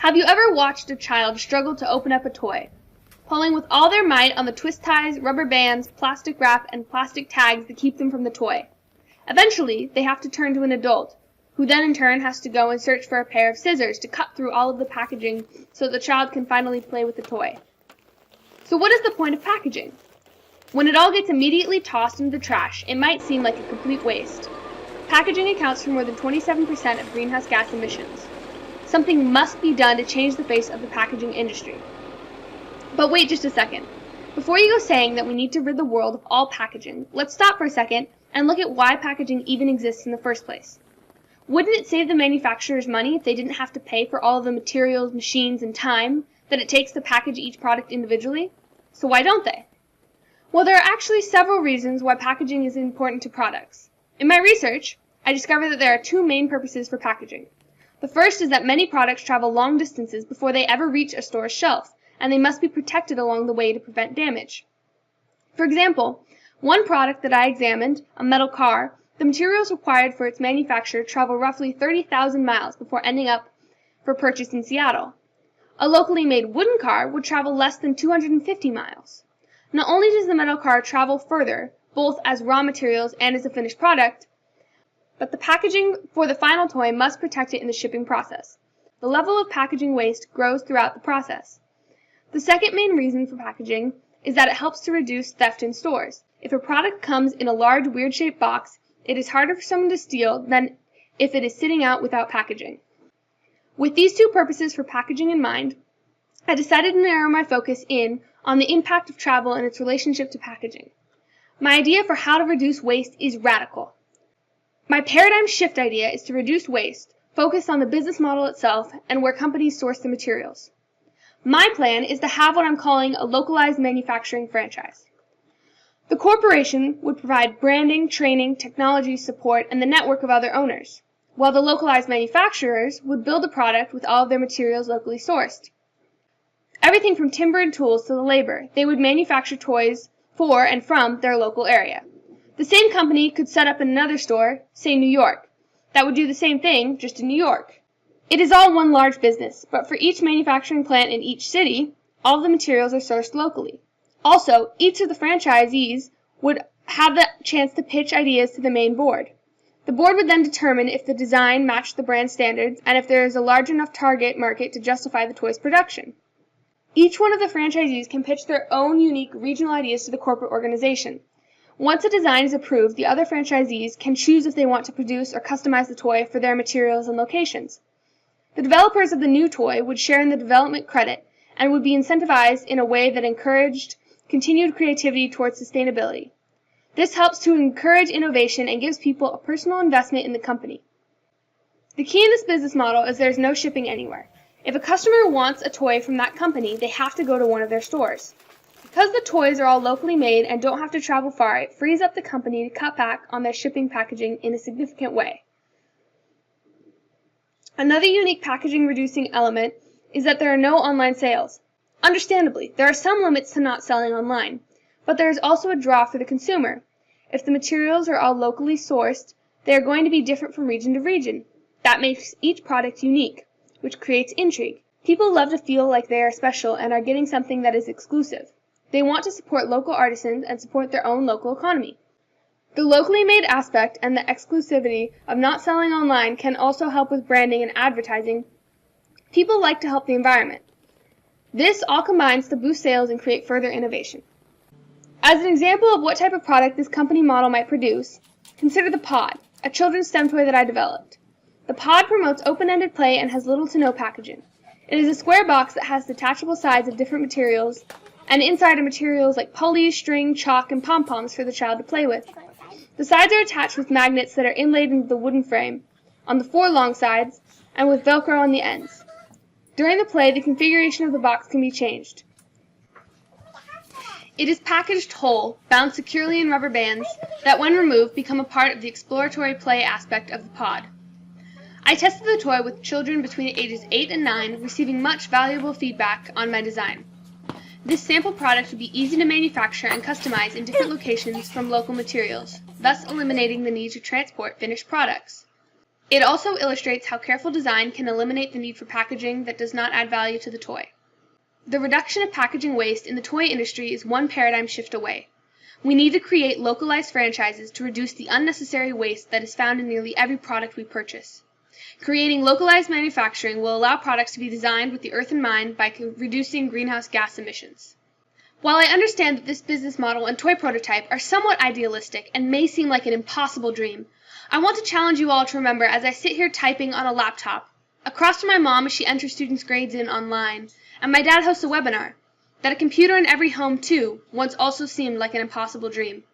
Have you ever watched a child struggle to open up a toy, pulling with all their might on the twist ties, rubber bands, plastic wrap, and plastic tags that keep them from the toy? Eventually, they have to turn to an adult, who then in turn has to go and search for a pair of scissors to cut through all of the packaging so the child can finally play with the toy. So what is the point of packaging? When it all gets immediately tossed into the trash, it might seem like a complete waste. Packaging accounts for more than 27% of greenhouse gas emissions. Something must be done to change the face of the packaging industry. But wait just a second. Before you go saying that we need to rid the world of all packaging, let's stop for a second and look at why packaging even exists in the first place. Wouldn't it save the manufacturers money if they didn't have to pay for all of the materials, machines, and time that it takes to package each product individually? So why don't they? Well, there are actually several reasons why packaging is important to products. In my research, I discovered that there are two main purposes for packaging. The first is that many products travel long distances before they ever reach a store's shelf, and they must be protected along the way to prevent damage. For example, one product that I examined, a metal car, the materials required for its manufacture travel roughly 30,000 miles before ending up for purchase in Seattle. A locally made wooden car would travel less than 250 miles. Not only does the metal car travel further, both as raw materials and as a finished product, but the packaging for the final toy must protect it in the shipping process. The level of packaging waste grows throughout the process. The second main reason for packaging is that it helps to reduce theft in stores. If a product comes in a large, weird-shaped box, it is harder for someone to steal than if it is sitting out without packaging. With these two purposes for packaging in mind, I decided to narrow my focus in on the impact of travel and its relationship to packaging. My idea for how to reduce waste is radical. My paradigm shift idea is to reduce waste, focus on the business model itself, and where companies source the materials. My plan is to have what I'm calling a localized manufacturing franchise. The corporation would provide branding, training, technology support, and the network of other owners, while the localized manufacturers would build a product with all of their materials locally sourced. Everything from timber and tools to the labor, they would manufacture toys for and from their local area. The same company could set up in another store, say New York, that would do the same thing, just in New York. It is all one large business, but for each manufacturing plant in each city, all of the materials are sourced locally. Also, each of the franchisees would have the chance to pitch ideas to the main board. The board would then determine if the design matched the brand standards and if there is a large enough target market to justify the toy's production. Each one of the franchisees can pitch their own unique regional ideas to the corporate organization. Once a design is approved, the other franchisees can choose if they want to produce or customize the toy for their materials and locations. The developers of the new toy would share in the development credit and would be incentivized in a way that encouraged continued creativity towards sustainability. This helps to encourage innovation and gives people a personal investment in the company. The key in this business model is there's no shipping anywhere. If a customer wants a toy from that company, they have to go to one of their stores. Because the toys are all locally made and don't have to travel far, it frees up the company to cut back on their shipping packaging in a significant way. Another unique packaging reducing element is that there are no online sales. Understandably, there are some limits to not selling online, but there is also a draw for the consumer. If the materials are all locally sourced, they are going to be different from region to region. That makes each product unique, which creates intrigue. People love to feel like they are special and are getting something that is exclusive. They want to support local artisans and support their own local economy. The locally made aspect and the exclusivity of not selling online can also help with branding and advertising. People like to help the environment. This all combines to boost sales and create further innovation. As an example of what type of product this company model might produce, consider the Pod, a children's STEM toy that I developed. The Pod promotes open-ended play and has little to no packaging. It is a square box that has detachable sides of different materials, and inside are materials like pulleys, string, chalk, and pom-poms for the child to play with. The sides are attached with magnets that are inlaid into the wooden frame on the 4 long sides and with Velcro on the ends. During the play, the configuration of the box can be changed. It is packaged whole, bound securely in rubber bands that when removed become a part of the exploratory play aspect of the Pod. I tested the toy with children between ages 8 and 9, receiving much valuable feedback on my design. This sample product would be easy to manufacture and customize in different locations from local materials, thus eliminating the need to transport finished products. It also illustrates how careful design can eliminate the need for packaging that does not add value to the toy. The reduction of packaging waste in the toy industry is one paradigm shift away. We need to create localized franchises to reduce the unnecessary waste that is found in nearly every product we purchase. Creating localized manufacturing will allow products to be designed with the earth in mind by reducing greenhouse gas emissions. While I understand that this business model and toy prototype are somewhat idealistic and may seem like an impossible dream, I want to challenge you all to remember as I sit here typing on a laptop, across from my mom as she enters students' grades in online, and my dad hosts a webinar, that a computer in every home, too, once also seemed like an impossible dream.